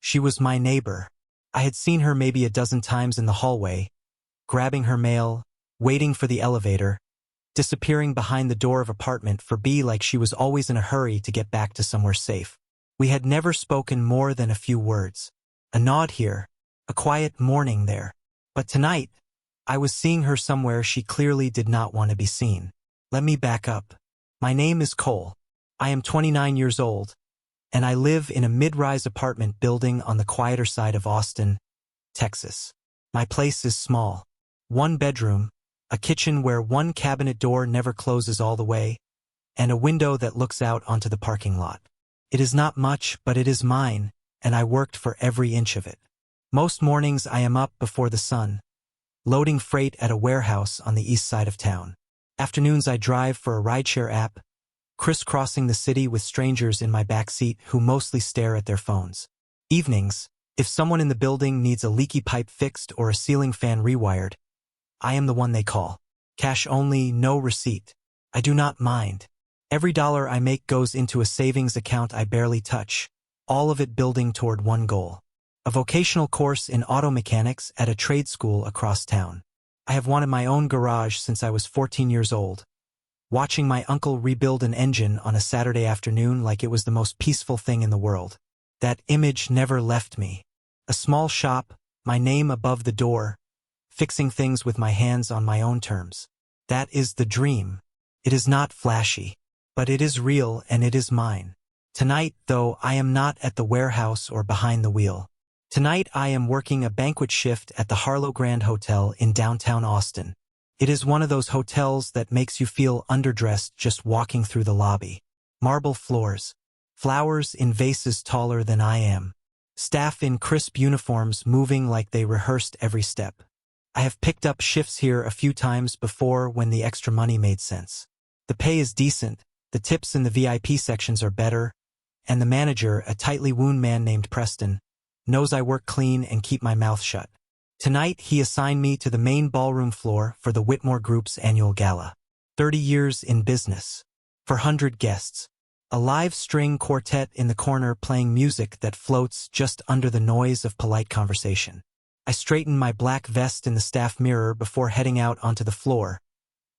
She was my neighbor. I had seen her maybe a dozen times in the hallway, grabbing her mail, waiting for the elevator, disappearing behind the door of apartment for B like she was always in a hurry to get back to somewhere safe. We had never spoken more than a few words. A nod here, a quiet morning there. But tonight, I was seeing her somewhere she clearly did not want to be seen. Let me back up. My name is Cole. I am 29 years old, and I live in a mid-rise apartment building on the quieter side of Austin, Texas. My place is small. One bedroom, a kitchen where one cabinet door never closes all the way, and a window that looks out onto the parking lot. It is not much, but it is mine, and I worked for every inch of it. Most mornings I am up before the sun, loading freight at a warehouse on the east side of town. Afternoons I drive for a rideshare app, crisscrossing the city with strangers in my backseat who mostly stare at their phones. Evenings, if someone in the building needs a leaky pipe fixed or a ceiling fan rewired, I am the one they call. Cash only, no receipt. I do not mind. Every dollar I make goes into a savings account I barely touch, all of it building toward one goal: a vocational course in auto mechanics at a trade school across town. I have wanted my own garage since I was 14 years old, watching my uncle rebuild an engine on a Saturday afternoon like it was the most peaceful thing in the world. That image never left me. A small shop, my name above the door, fixing things with my hands on my own terms. That is the dream. It is not flashy, but it is real and it is mine. Tonight, though, I am not at the warehouse or behind the wheel. Tonight I am working a banquet shift at the Harlow Grand Hotel in downtown Austin. It is one of those hotels that makes you feel underdressed just walking through the lobby. Marble floors, flowers in vases taller than I am, staff in crisp uniforms moving like they rehearsed every step. I have picked up shifts here a few times before when the extra money made sense. The pay is decent, the tips in the VIP sections are better, and the manager, a tightly wound man named Preston, knows I work clean and keep my mouth shut. Tonight he assigned me to the main ballroom floor for the Whitmore Group's annual gala. 30 years in business. 400 guests. A live string quartet in the corner playing music that floats just under the noise of polite conversation. I straighten my black vest in the staff mirror before heading out onto the floor,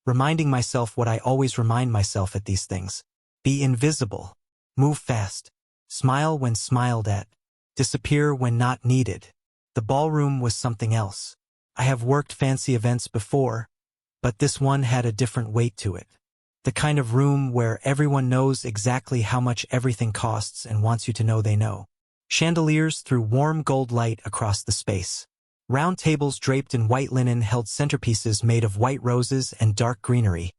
reminding myself what I always remind myself at these things. Be invisible. Move fast. Smile when smiled at. Disappear when not needed. The ballroom was something else. I have worked fancy events before, but this one had a different weight to it. The kind of room where everyone knows exactly how much everything costs and wants you to know they know. Chandeliers threw warm gold light across the space. Round tables draped in white linen held centerpieces made of white roses and dark greenery,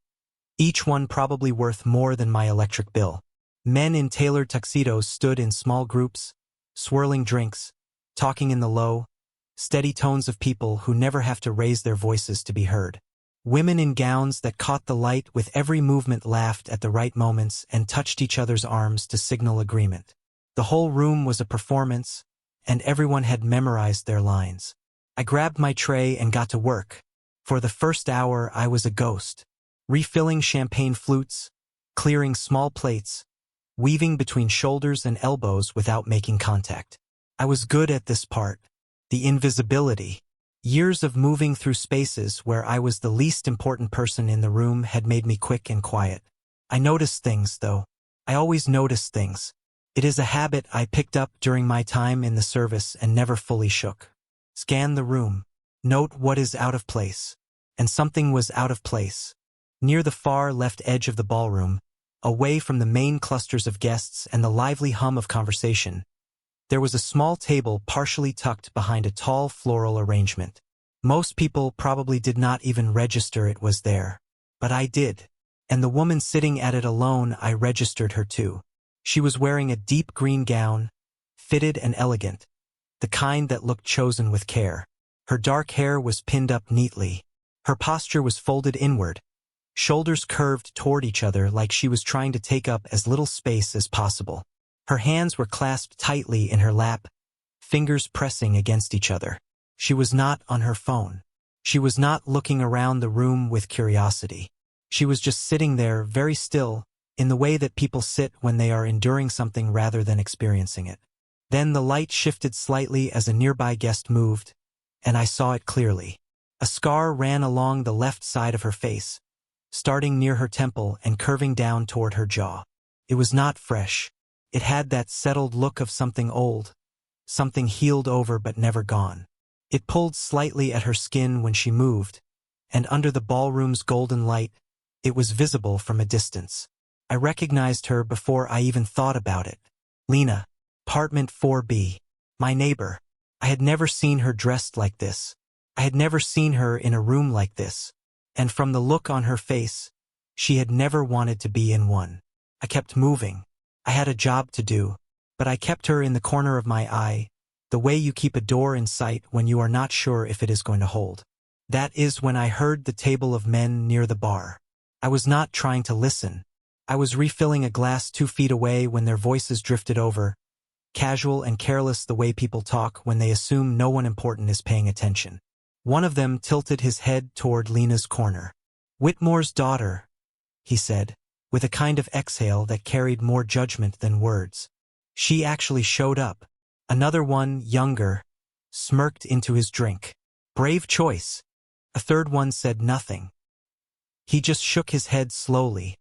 each one probably worth more than my electric bill. Men in tailored tuxedos stood in small groups, swirling drinks, talking in the low, steady tones of people who never have to raise their voices to be heard. Women in gowns that caught the light with every movement laughed at the right moments and touched each other's arms to signal agreement. The whole room was a performance, and everyone had memorized their lines. I grabbed my tray and got to work. For the first hour, I was a ghost, refilling champagne flutes, clearing small plates, weaving between shoulders and elbows without making contact. I was good at this part, the invisibility. Years of moving through spaces where I was the least important person in the room had made me quick and quiet. I noticed things, though. I always noticed things. It is a habit I picked up during my time in the service and never fully shook. Scan the room. Note what is out of place. And something was out of place. Near the far left edge of the ballroom, away from the main clusters of guests and the lively hum of conversation, there was a small table partially tucked behind a tall floral arrangement. Most people probably did not even register it was there. But I did. And the woman sitting at it alone, I registered her too. She was wearing a deep green gown, fitted and elegant, the kind that looked chosen with care. Her dark hair was pinned up neatly. Her posture was folded inward, shoulders curved toward each other like she was trying to take up as little space as possible. Her hands were clasped tightly in her lap, fingers pressing against each other. She was not on her phone. She was not looking around the room with curiosity. She was just sitting there, very still, in the way that people sit when they are enduring something rather than experiencing it. Then the light shifted slightly as a nearby guest moved, and I saw it clearly. A scar ran along the left side of her face, starting near her temple and curving down toward her jaw. It was not fresh. It had that settled look of something old, something healed over but never gone. It pulled slightly at her skin when she moved, and under the ballroom's golden light, it was visible from a distance. I recognized her before I even thought about it. Lena, apartment 4B. My neighbor. I had never seen her dressed like this. I had never seen her in a room like this. And from the look on her face, she had never wanted to be in one. I kept moving. I had a job to do, but I kept her in the corner of my eye, the way you keep a door in sight when you are not sure if it is going to hold. That is when I heard the table of men near the bar. I was not trying to listen. I was refilling a glass 2 feet away when their voices drifted over, casual and careless the way people talk when they assume no one important is paying attention. One of them tilted his head toward Lena's corner. "Whitmore's daughter," he said, with a kind of exhale that carried more judgment than words. "She actually showed up." Another one, younger, smirked into his drink. "Brave choice." A third one said nothing. He just shook his head slowly,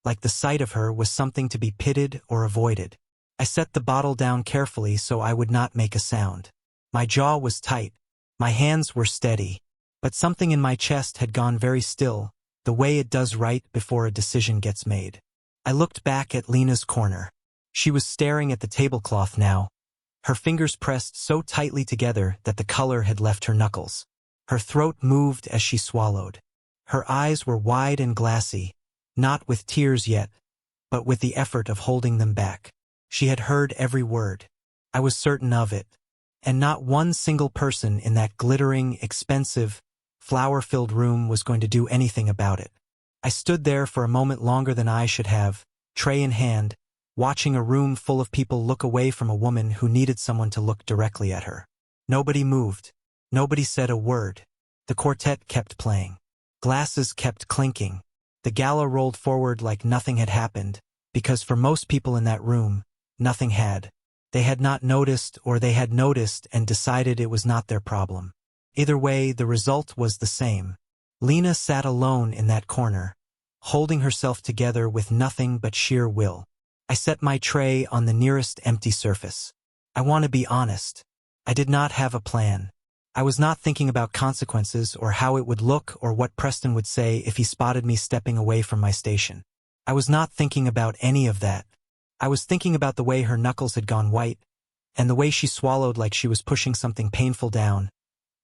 like the sight of her was something to be pitied or avoided. I set the bottle down carefully so I would not make a sound. My jaw was tight. My hands were steady, but something in my chest had gone very still, the way it does right before a decision gets made. I looked back at Lena's corner. She was staring at the tablecloth now, her fingers pressed so tightly together that the color had left her knuckles. Her throat moved as she swallowed. Her eyes were wide and glassy, not with tears yet, but with the effort of holding them back. She had heard every word. I was certain of it. And not one single person in that glittering, expensive, flower-filled room was going to do anything about it. I stood there for a moment longer than I should have, tray in hand, watching a room full of people look away from a woman who needed someone to look directly at her. Nobody moved. Nobody said a word. The quartet kept playing. Glasses kept clinking. The gala rolled forward like nothing had happened, because for most people in that room, nothing had. They had not noticed, or they had noticed and decided it was not their problem. Either way, the result was the same. Lena sat alone in that corner, holding herself together with nothing but sheer will. I set my tray on the nearest empty surface. I want to be honest. I did not have a plan. I was not thinking about consequences or how it would look or what Preston would say if he spotted me stepping away from my station. I was not thinking about any of that. I was thinking about the way her knuckles had gone white, and the way she swallowed like she was pushing something painful down,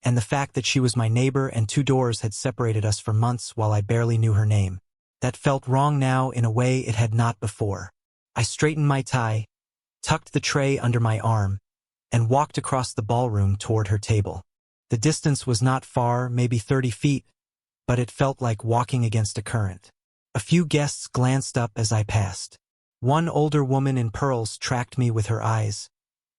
and the fact that she was my neighbor and 2 doors had separated us for months while I barely knew her name. That felt wrong now in a way it had not before. I straightened my tie, tucked the tray under my arm, and walked across the ballroom toward her table. The distance was not far, maybe 30 feet, but it felt like walking against a current. A few guests glanced up as I passed. One older woman in pearls tracked me with her eyes,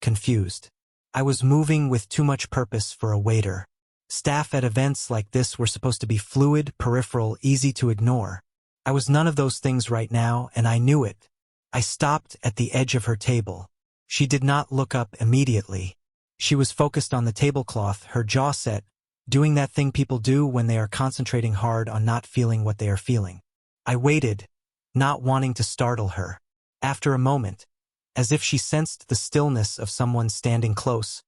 confused. I was moving with too much purpose for a waiter. Staff at events like this were supposed to be fluid, peripheral, easy to ignore. I was none of those things right now, and I knew it. I stopped at the edge of her table. She did not look up immediately. She was focused on the tablecloth, her jaw set, doing that thing people do when they are concentrating hard on not feeling what they are feeling. I waited, not wanting to startle her. After a moment, as if she sensed the stillness of someone standing close,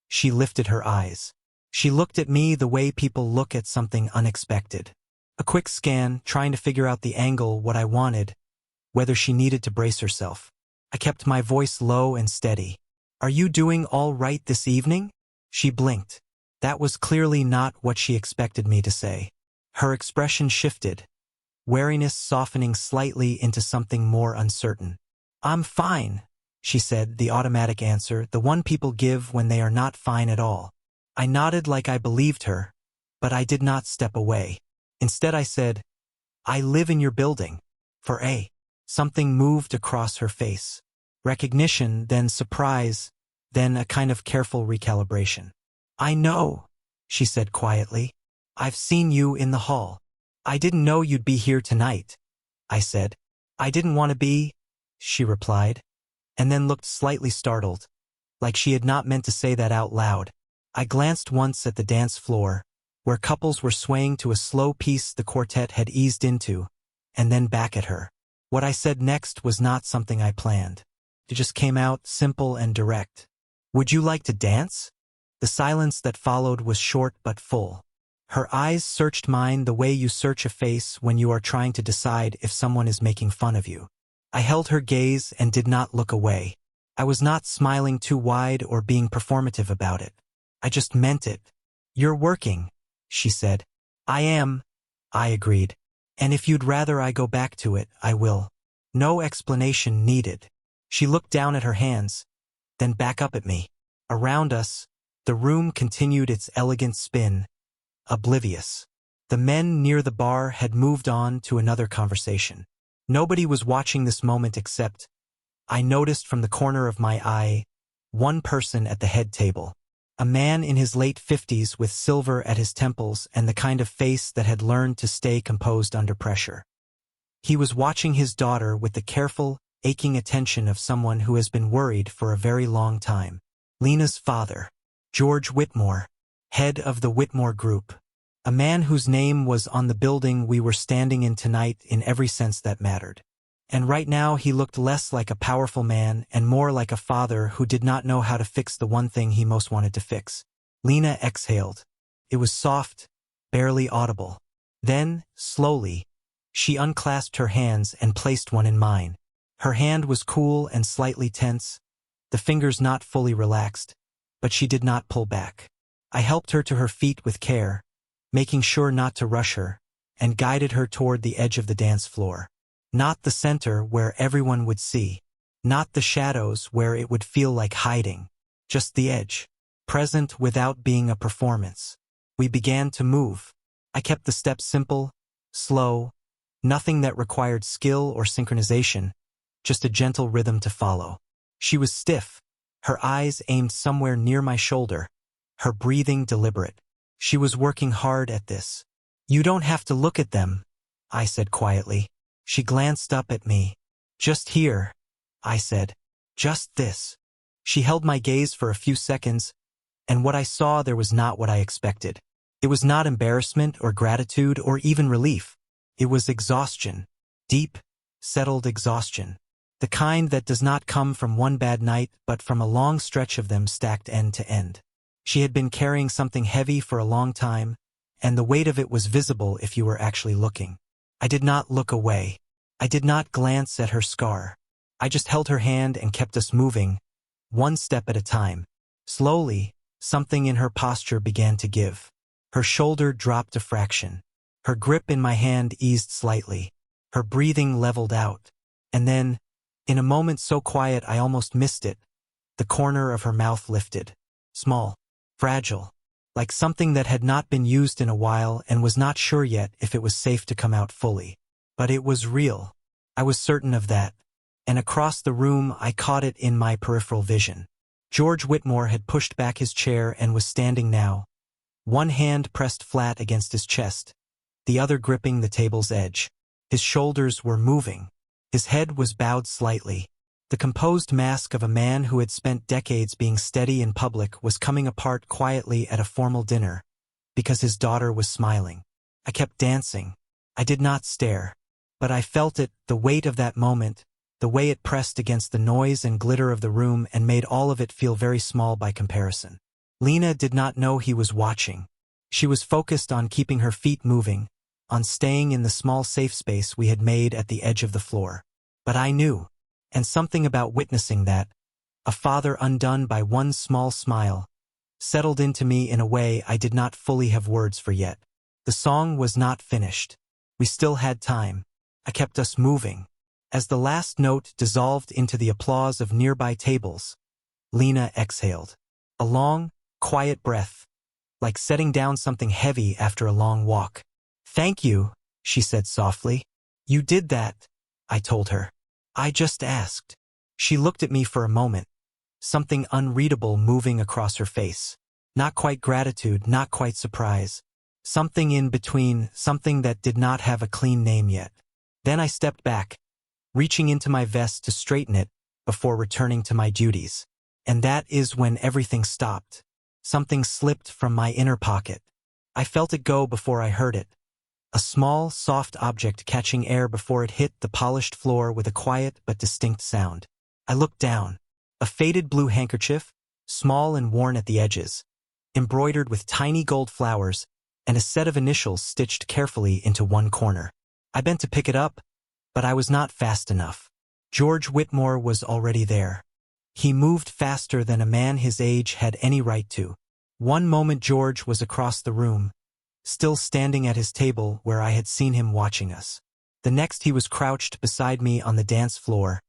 she lifted her eyes. She looked at me the way people look at something unexpected. A quick scan, trying to figure out the angle, what I wanted, whether she needed to brace herself. I kept my voice low and steady. "Are you doing all right this evening?" She blinked. That was clearly not what she expected me to say. Her expression shifted, wariness softening slightly into something more uncertain. "I'm fine," she said, the automatic answer, the one people give when they are not fine at all. I nodded like I believed her, but I did not step away. Instead I said, "I live in your building." For A. Something moved across her face. Recognition, then surprise, then a kind of careful recalibration. "I know," she said quietly. "I've seen you in the hall." "I didn't know you'd be here tonight," I said. "I didn't want to be," she replied, and then looked slightly startled. like she had not meant to say that out loud. I glanced once at the dance floor, where couples were swaying to a slow piece the quartet had eased into, and then back at her. What I said next was not something I planned. It just came out simple and direct. "Would you like to dance?" The silence that followed was short but full. Her eyes searched mine the way you search a face when you are trying to decide if someone is making fun of you. I held her gaze and did not look away. I was not smiling too wide or being performative about it. I just meant it. "You're working," she said. "I am," I agreed. "And if you'd rather I go back to it, I will." No explanation needed. She looked down at her hands, then back up at me. Around us, the room continued its elegant spin, oblivious. The men near the bar had moved on to another conversation. Nobody was watching this moment except, I noticed from the corner of my eye, one person at the head table. A man in his late 50s with silver at his temples and the kind of face that had learned to stay composed under pressure. He was watching his daughter with the careful, aching attention of someone who has been worried for a very long time. Lena's father, George Whitmore, head of the Whitmore Group. A man whose name was on the building we were standing in tonight in every sense that mattered. And right now he looked less like a powerful man and more like a father who did not know how to fix the one thing he most wanted to fix. Lena exhaled. It was soft, barely audible. Then, slowly, she unclasped her hands and placed one in mine. Her hand was cool and slightly tense, the fingers not fully relaxed, but she did not pull back. I helped her to her feet with care, making sure not to rush her, and guided her toward the edge of the dance floor. Not the center where everyone would see. Not the shadows where it would feel like hiding. Just the edge. Present without being a performance. We began to move. I kept the steps simple, slow, nothing that required skill or synchronization, just a gentle rhythm to follow. She was stiff, her eyes aimed somewhere near my shoulder, her breathing deliberate. She was working hard at this. "You don't have to look at them," I said quietly. She glanced up at me. "Just here," I said. "Just this." She held my gaze for a few seconds, and what I saw there was not what I expected. It was not embarrassment or gratitude or even relief. It was exhaustion. Deep, settled exhaustion. The kind that does not come from one bad night but from a long stretch of them stacked end to end. She had been carrying something heavy for a long time, and the weight of it was visible if you were actually looking. I did not look away. I did not glance at her scar. I just held her hand and kept us moving, one step at a time. Slowly, something in her posture began to give. Her shoulder dropped a fraction. Her grip in my hand eased slightly. Her breathing leveled out. And then, in a moment so quiet I almost missed it, the corner of her mouth lifted. Small, fragile, like something that had not been used in a while and was not sure yet if it was safe to come out fully. But it was real. I was certain of that. And across the room I caught it in my peripheral vision. George Whitmore had pushed back his chair and was standing now, one hand pressed flat against his chest, the other gripping the table's edge. His shoulders were moving. His head was bowed slightly. The composed mask of a man who had spent decades being steady in public was coming apart quietly at a formal dinner, because his daughter was smiling. I kept dancing. I did not stare. But I felt it, the weight of that moment, the way it pressed against the noise and glitter of the room and made all of it feel very small by comparison. Lena did not know he was watching. She was focused on keeping her feet moving, on staying in the small safe space we had made at the edge of the floor. But I knew, and something about witnessing that, a father undone by one small smile, settled into me in a way I did not fully have words for yet. The song was not finished. We still had time. I kept us moving. As the last note dissolved into the applause of nearby tables, Lena exhaled. A long, quiet breath, like setting down something heavy after a long walk. "Thank you," she said softly. "You did that," I told her. "I just asked." She looked at me for a moment, something unreadable moving across her face. Not quite gratitude, not quite surprise. Something in between, something that did not have a clean name yet. Then I stepped back, reaching into my vest to straighten it before returning to my duties. And that is when everything stopped. Something slipped from my inner pocket. I felt it go before I heard it. A small, soft object catching air before it hit the polished floor with a quiet but distinct sound. I looked down. A faded blue handkerchief, small and worn at the edges, embroidered with tiny gold flowers, and a set of initials stitched carefully into one corner. I bent to pick it up, but I was not fast enough. George Whitmore was already there. He moved faster than a man his age had any right to. One moment George was across the room, still standing at his table where I had seen him watching us. The next he was crouched beside me on the dance floor,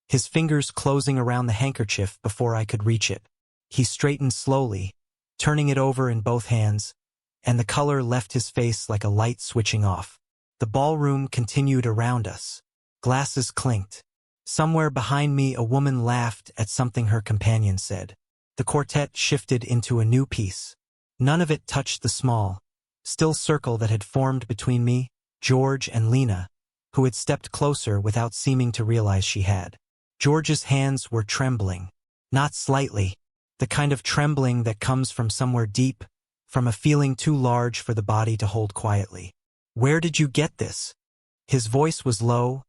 his fingers closing around the handkerchief before I could reach it. He straightened slowly, turning it over in both hands, and the color left his face like a light switching off. The ballroom continued around us. Glasses clinked. Somewhere behind me a woman laughed at something her companion said. The quartet shifted into a new piece. None of it touched the small, still circle that had formed between me, George, and Lena, who had stepped closer without seeming to realize she had. George's hands were trembling. Not slightly. The kind of trembling that comes from somewhere deep, from a feeling too large for the body to hold quietly. "Where did you get this?" His voice was low,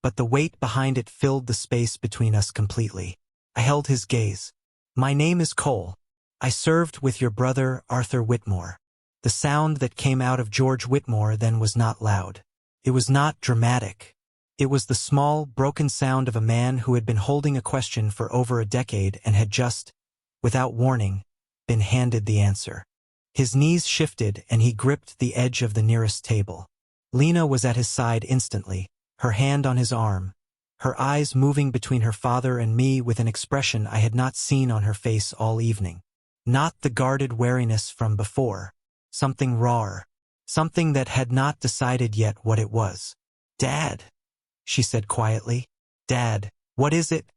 but the weight behind it filled the space between us completely. I held his gaze. "My name is Cole. I served with your brother, Arthur Whitmore." The sound that came out of George Whitmore then was not loud. It was not dramatic. It was the small, broken sound of a man who had been holding a question for over a decade and had just, without warning, been handed the answer. His knees shifted and he gripped the edge of the nearest table. Lena was at his side instantly, her hand on his arm, her eyes moving between her father and me with an expression I had not seen on her face all evening. Not the guarded wariness from before. Something rawer. Something that had not decided yet what it was. "Dad," she said quietly. "Dad, what is it?"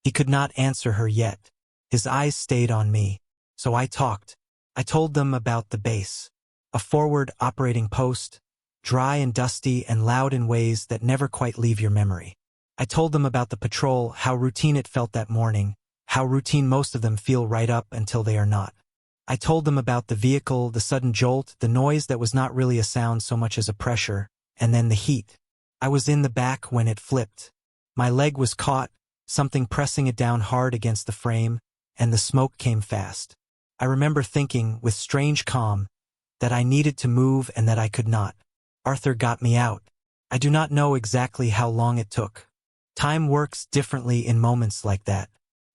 He could not answer her yet. His eyes stayed on me. So I talked. I told them about the base. A forward operating post, dry and dusty and loud in ways that never quite leave your memory. I told them about the patrol, how routine it felt that morning, how routine most of them feel right up until they are not. I told them about the vehicle, the sudden jolt, the noise that was not really a sound so much as a pressure, and then the heat. I was in the back when it flipped. My leg was caught, something pressing it down hard against the frame, and the smoke came fast. I remember thinking, with strange calm, that I needed to move and that I could not. Arthur got me out. I do not know exactly how long it took. Time works differently in moments like that.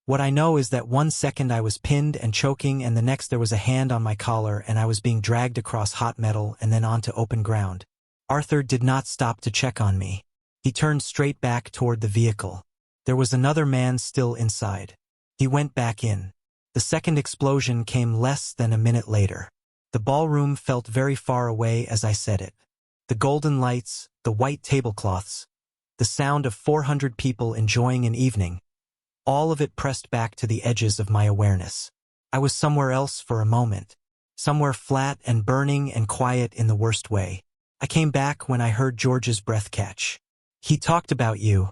What I know is that 1 second I was pinned and choking, and the next there was a hand on my collar and I was being dragged across hot metal and then onto open ground. Arthur did not stop to check on me. He turned straight back toward the vehicle. There was another man still inside. He went back in. The second explosion came less than a minute later. The ballroom felt very far away as I said it. The golden lights, the white tablecloths, the sound of 400 people enjoying an evening, all of it pressed back to the edges of my awareness. I was somewhere else for a moment, somewhere flat and burning and quiet in the worst way. I came back when I heard George's breath catch. "He talked about you,"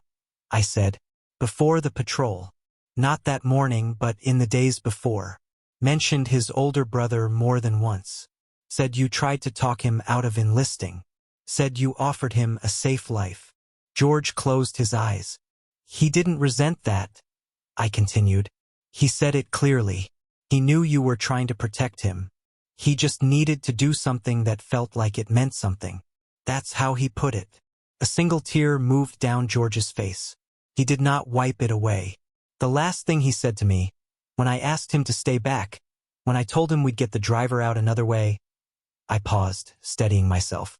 I said, "before the patrol. Not that morning, but in the days before. Mentioned his older brother more than once. Said you tried to talk him out of enlisting. Said you offered him a safe life." George closed his eyes. "He didn't resent that," I continued. "He said it clearly. He knew you were trying to protect him. He just needed to do something that felt like it meant something. That's how he put it." A single tear moved down George's face. He did not wipe it away. The last thing he said to me, when I asked him to stay back, when I told him we'd get the driver out another way, I paused, steadying myself.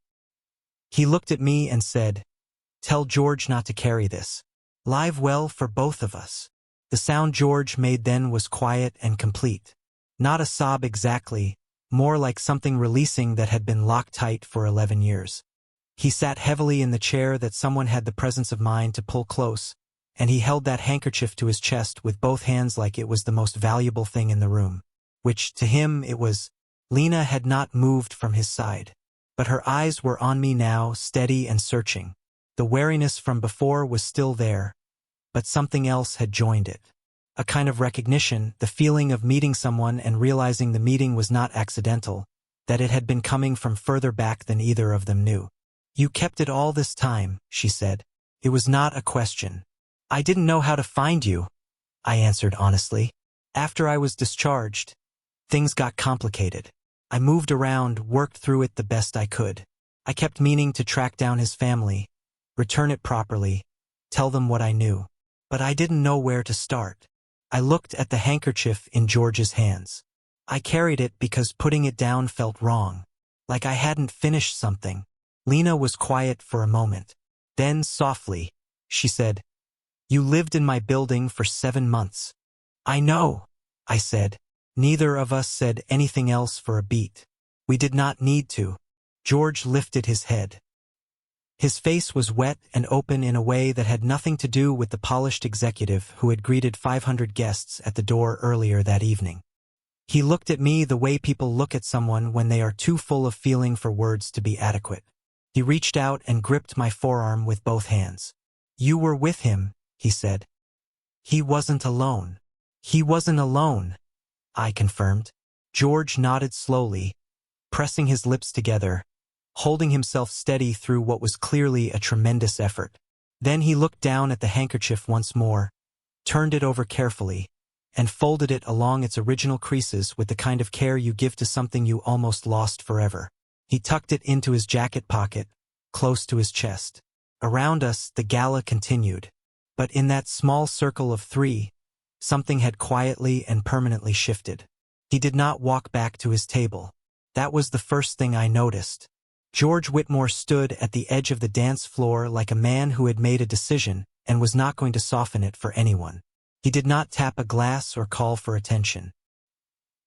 He looked at me and said, "Tell George not to carry this. Live well for both of us." The sound George made then was quiet and complete. Not a sob exactly, more like something releasing that had been locked tight for 11 years. He sat heavily in the chair that someone had the presence of mind to pull close, and he held that handkerchief to his chest with both hands like it was the most valuable thing in the room. Which, to him, it was. Lena had not moved from his side, but her eyes were on me now, steady and searching. The wariness from before was still there, but something else had joined it. A kind of recognition, the feeling of meeting someone and realizing the meeting was not accidental, that it had been coming from further back than either of them knew. "You kept it all this time," she said. "It was not a question." "I didn't know how to find you," I answered honestly. "After I was discharged, things got complicated. I moved around, worked through it the best I could. I kept meaning to track down his family, return it properly, tell them what I knew. But I didn't know where to start." I looked at the handkerchief in George's hands. I carried it because putting it down felt wrong, like I hadn't finished something. Lena was quiet for a moment. Then, softly, she said, "You lived in my building for 7 months." "I know," I said. Neither of us said anything else for a beat. We did not need to. George lifted his head. His face was wet and open in a way that had nothing to do with the polished executive who had greeted 500 guests at the door earlier that evening. He looked at me the way people look at someone when they are too full of feeling for words to be adequate. He reached out and gripped my forearm with both hands. "You were with him," he said. "He wasn't alone." "He wasn't alone," I confirmed. George nodded slowly, pressing his lips together, holding himself steady through what was clearly a tremendous effort. Then he looked down at the handkerchief once more, turned it over carefully, and folded it along its original creases with the kind of care you give to something you almost lost forever. He tucked it into his jacket pocket, close to his chest. Around us, the gala continued. But in that small circle of 3, something had quietly and permanently shifted. He did not walk back to his table. That was the first thing I noticed. George Whitmore stood at the edge of the dance floor like a man who had made a decision and was not going to soften it for anyone. He did not tap a glass or call for attention.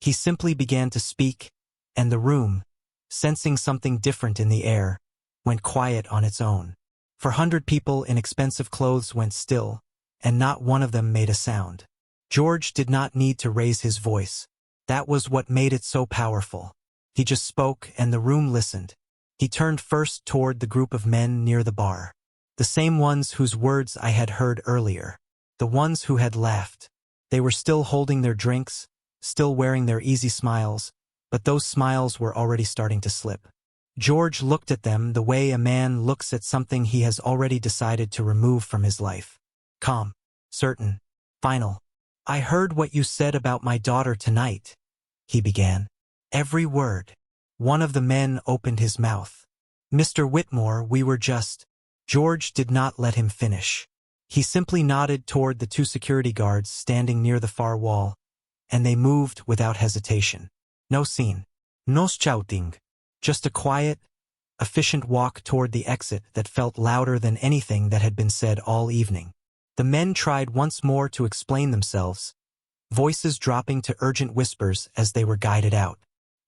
He simply began to speak, and the room, sensing something different in the air, went quiet on its own. 400 people in expensive clothes went still, and not one of them made a sound. George did not need to raise his voice. That was what made it so powerful. He just spoke, and the room listened. He turned first toward the group of men near the bar. The same ones whose words I had heard earlier. The ones who had laughed. They were still holding their drinks, still wearing their easy smiles, but those smiles were already starting to slip. George looked at them the way a man looks at something he has already decided to remove from his life. Calm, certain, final. "I heard what you said about my daughter tonight," he began. Every word. One of the men opened his mouth. "Mr. Whitmore, we were just—" George did not let him finish. He simply nodded toward the 2 security guards standing near the far wall, and they moved without hesitation. No scene. No shouting. Just a quiet, efficient walk toward the exit that felt louder than anything that had been said all evening. The men tried once more to explain themselves, voices dropping to urgent whispers as they were guided out.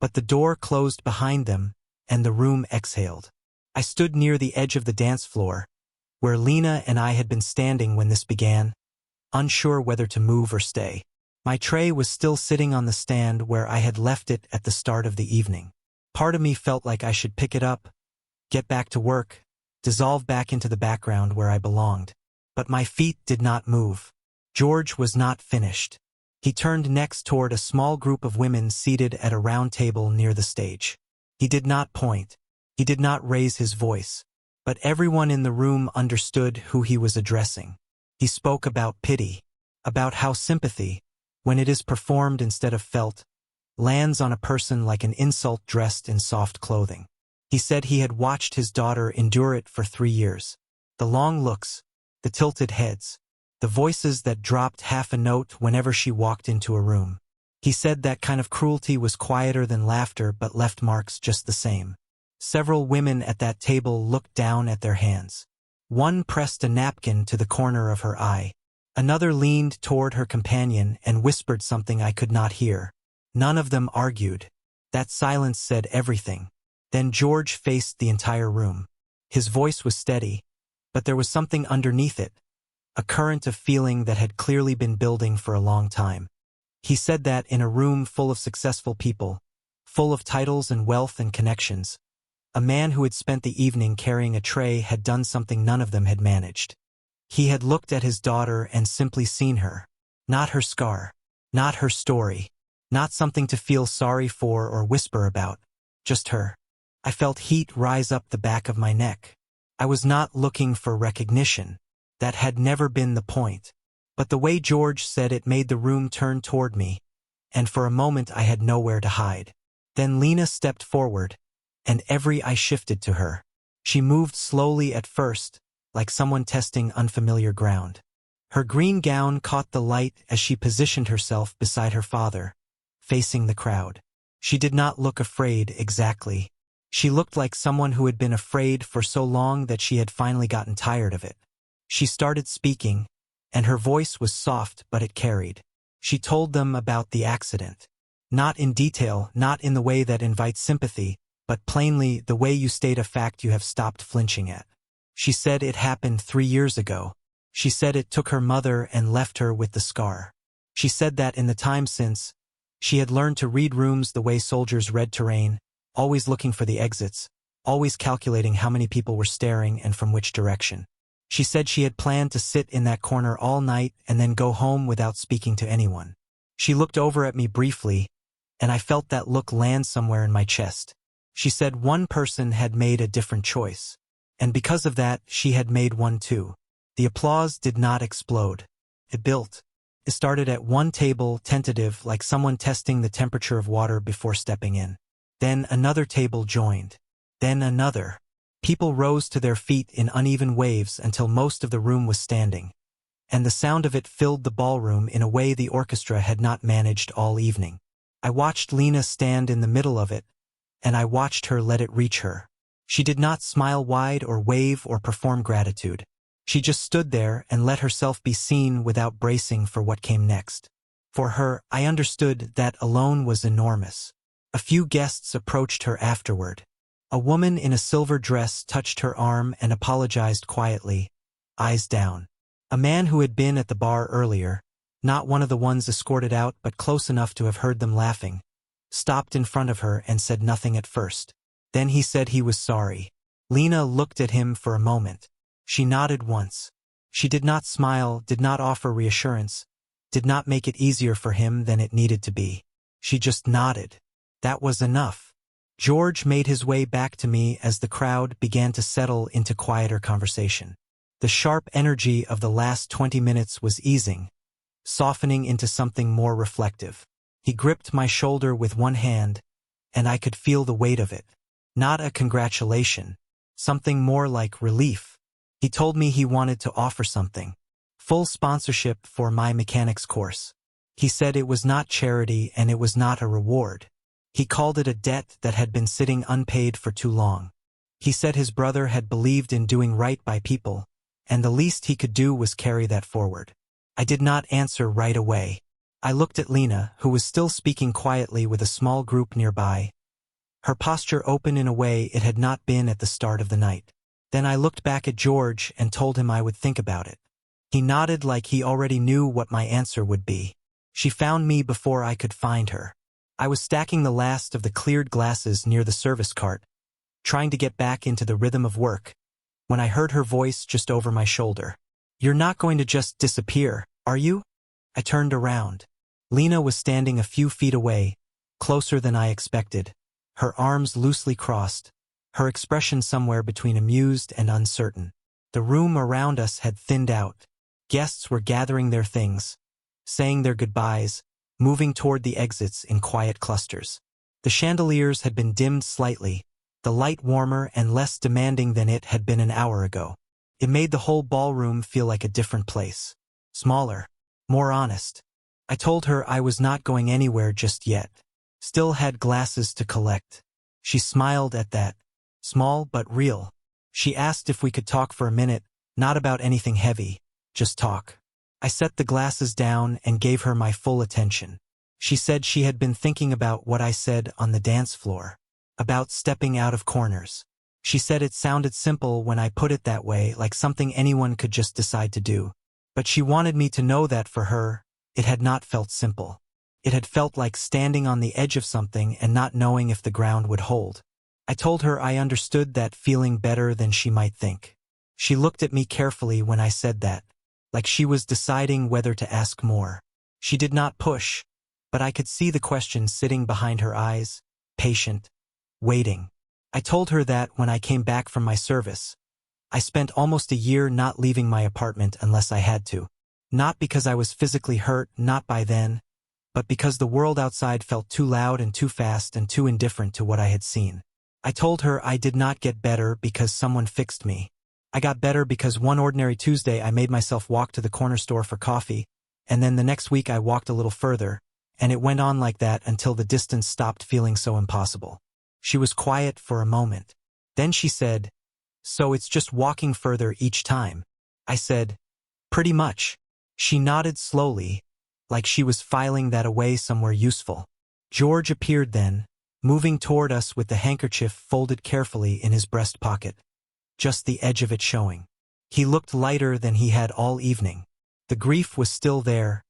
But the door closed behind them, and the room exhaled. I stood near the edge of the dance floor, where Lena and I had been standing when this began, unsure whether to move or stay. My tray was still sitting on the stand where I had left it at the start of the evening. Part of me felt like I should pick it up, get back to work, dissolve back into the background where I belonged. But my feet did not move. George was not finished. He turned next toward a small group of women seated at a round table near the stage. He did not point. He did not raise his voice. But everyone in the room understood who he was addressing. He spoke about pity, about how sympathy, when it is performed instead of felt, lands on a person like an insult dressed in soft clothing. He said he had watched his daughter endure it for 3 years. The long looks, the tilted heads, the voices that dropped half a note whenever she walked into a room. He said that kind of cruelty was quieter than laughter but left marks just the same. Several women at that table looked down at their hands. One pressed a napkin to the corner of her eye. Another leaned toward her companion and whispered something I could not hear. None of them argued. That silence said everything. Then George faced the entire room. His voice was steady, but there was something underneath it, a current of feeling that had clearly been building for a long time. He said that in a room full of successful people, full of titles and wealth and connections, a man who had spent the evening carrying a tray had done something none of them had managed. He had looked at his daughter and simply seen her, Not her scar. Not her story. Not something to feel sorry for or whisper about. Just her. I felt heat rise up the back of my neck. I was not looking for recognition. That had never been the point. But the way George said it made the room turn toward me, and for a moment I had nowhere to hide. Then Lena stepped forward, and every eye shifted to her. She moved slowly at first, like someone testing unfamiliar ground. Her green gown caught the light as she positioned herself beside her father, facing the crowd. She did not look afraid exactly. She looked like someone who had been afraid for so long that she had finally gotten tired of it. She started speaking, and her voice was soft but it carried. She told them about the accident. Not in detail, not in the way that invites sympathy, but plainly the way you state a fact you have stopped flinching at. She said it happened 3 years ago. She said it took her mother and left her with the scar. She said that in the time since, she had learned to read rooms the way soldiers read terrain, always looking for the exits, always calculating how many people were staring and from which direction. She said she had planned to sit in that corner all night and then go home without speaking to anyone. She looked over at me briefly, and I felt that look land somewhere in my chest. She said one person had made a different choice, and because of that, she had made one too. The applause did not explode. It built. It started at one table, tentative, like someone testing the temperature of water before stepping in. Then another table joined. Then another. People rose to their feet in uneven waves until most of the room was standing, and the sound of it filled the ballroom in a way the orchestra had not managed all evening. I watched Lena stand in the middle of it, and I watched her let it reach her. She did not smile wide or wave or perform gratitude. She just stood there and let herself be seen without bracing for what came next. For her, I understood that alone was enormous. A few guests approached her afterward. A woman in a silver dress touched her arm and apologized quietly, eyes down. A man who had been at the bar earlier, not one of the ones escorted out but close enough to have heard them laughing, stopped in front of her and said nothing at first. Then he said he was sorry. Lena looked at him for a moment. She nodded once. She did not smile, did not offer reassurance, did not make it easier for him than it needed to be. She just nodded. That was enough. George made his way back to me as the crowd began to settle into quieter conversation. The sharp energy of the last 20 minutes was easing, softening into something more reflective. He gripped my shoulder with one hand, and I could feel the weight of it. Not a congratulation, something more like relief. He told me he wanted to offer something. Full sponsorship for my mechanics course. He said it was not charity and it was not a reward. He called it a debt that had been sitting unpaid for too long. He said his brother had believed in doing right by people, and the least he could do was carry that forward. I did not answer right away. I looked at Lena, who was still speaking quietly with a small group nearby, her posture open in a way it had not been at the start of the night. Then I looked back at George and told him I would think about it. He nodded like he already knew what my answer would be. She found me before I could find her. I was stacking the last of the cleared glasses near the service cart, trying to get back into the rhythm of work, when I heard her voice just over my shoulder. "You're not going to just disappear, are you?" I turned around. Lena was standing a few feet away, closer than I expected, her arms loosely crossed, her expression somewhere between amused and uncertain. The room around us had thinned out. Guests were gathering their things, saying their goodbyes, moving toward the exits in quiet clusters. The chandeliers had been dimmed slightly, the light warmer and less demanding than it had been an hour ago. It made the whole ballroom feel like a different place. Smaller, more honest. I told her I was not going anywhere just yet. Still had glasses to collect. She smiled at that. Small but real. She asked if we could talk for a minute, not about anything heavy, just talk. I set the glasses down and gave her my full attention. She said she had been thinking about what I said on the dance floor, about stepping out of corners. She said it sounded simple when I put it that way, like something anyone could just decide to do. But she wanted me to know that for her, it had not felt simple. It had felt like standing on the edge of something and not knowing if the ground would hold. I told her I understood that feeling better than she might think. She looked at me carefully when I said that, like she was deciding whether to ask more. She did not push, but I could see the question sitting behind her eyes, patient, waiting. I told her that when I came back from my service, I spent almost a year not leaving my apartment unless I had to. Not because I was physically hurt, not by then, but because the world outside felt too loud and too fast and too indifferent to what I had seen. I told her I did not get better because someone fixed me. I got better because one ordinary Tuesday I made myself walk to the corner store for coffee, and then the next week I walked a little further, and it went on like that until the distance stopped feeling so impossible. She was quiet for a moment. Then she said, "So it's just walking further each time?" I said, "Pretty much." She nodded slowly, like she was filing that away somewhere useful. George appeared then, moving toward us with the handkerchief folded carefully in his breast pocket, just the edge of it showing. He looked lighter than he had all evening. The grief was still there.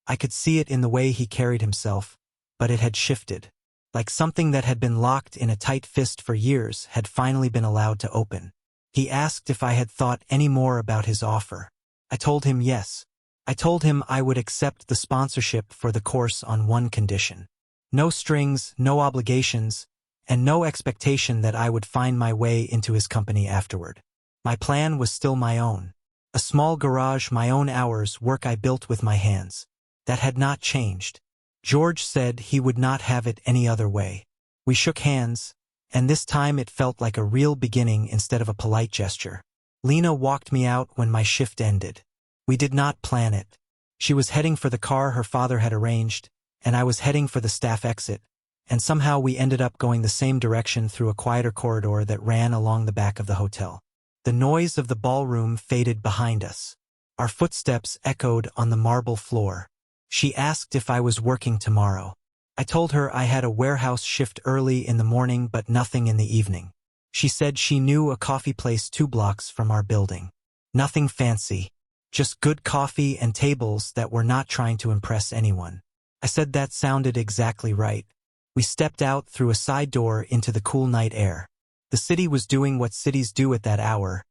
I could see it in the way he carried himself, but it had shifted. Like something that had been locked in a tight fist for years had finally been allowed to open. He asked if I had thought any more about his offer. I told him yes. I told him I would accept the sponsorship for the course on one condition. No strings, no obligations, and no expectation that I would find my way into his company afterward. My plan was still my own. A small garage, my own hours, work I built with my hands. That had not changed. George said he would not have it any other way. We shook hands, and this time it felt like a real beginning instead of a polite gesture. Lena walked me out when my shift ended. We did not plan it. She was heading for the car her father had arranged, and I was heading for the staff exit, and somehow we ended up going the same direction through a quieter corridor that ran along the back of the hotel. The noise of the ballroom faded behind us. Our footsteps echoed on the marble floor. She asked if I was working tomorrow. I told her I had a warehouse shift early in the morning but nothing in the evening. She said she knew a coffee place 2 blocks from our building. Nothing fancy. Just good coffee and tables that were not trying to impress anyone. I said that sounded exactly right. We stepped out through a side door into the cool night air. The city was doing what cities do at that hour,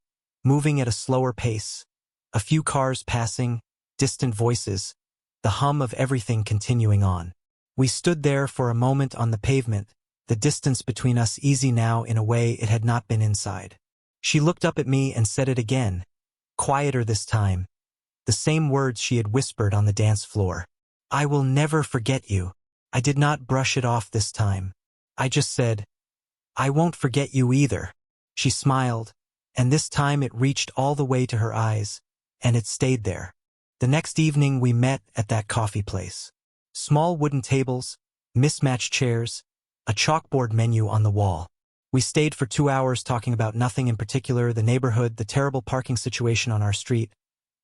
moving at a slower pace. A few cars passing, distant voices, the hum of everything continuing on. We stood there for a moment on the pavement, the distance between us easy now in a way it had not been inside. She looked up at me and said it again, quieter this time. The same words she had whispered on the dance floor. "I will never forget you." I did not brush it off this time. I just said, "I won't forget you either." She smiled, and this time it reached all the way to her eyes, and it stayed there. The next evening we met at that coffee place. Small wooden tables, mismatched chairs, a chalkboard menu on the wall. We stayed for 2 hours talking about nothing in particular, the neighborhood, the terrible parking situation on our street,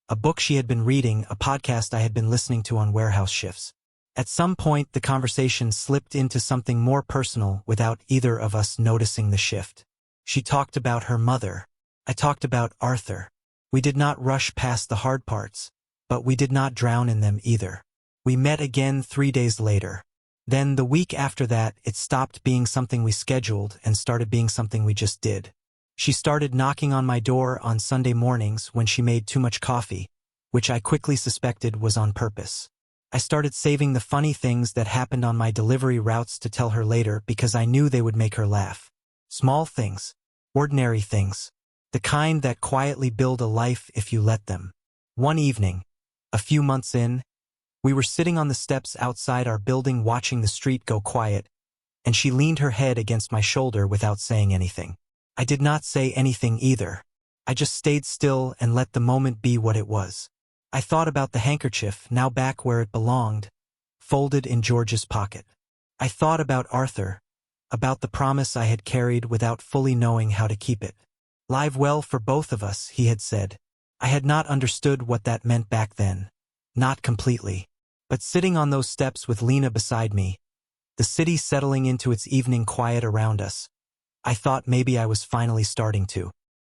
a book she had been reading, a podcast I had been listening to on warehouse shifts. At some point, the conversation slipped into something more personal without either of us noticing the shift. She talked about her mother. I talked about Arthur. We did not rush past the hard parts, but we did not drown in them either. We met again 3 days later. Then, the week after that, it stopped being something we scheduled and started being something we just did. She started knocking on my door on Sunday mornings when she made too much coffee, which I quickly suspected was on purpose. I started saving the funny things that happened on my delivery routes to tell her later because I knew they would make her laugh. Small things, ordinary things, the kind that quietly build a life if you let them. One evening, a few months in, we were sitting on the steps outside our building watching the street go quiet, and she leaned her head against my shoulder without saying anything. I did not say anything either. I just stayed still and let the moment be what it was. I thought about the handkerchief, now back where it belonged, folded in George's pocket. I thought about Arthur, about the promise I had carried without fully knowing how to keep it. "Live well for both of us," he had said. I had not understood what that meant back then. Not completely. But sitting on those steps with Lena beside me, the city settling into its evening quiet around us, I thought maybe I was finally starting to.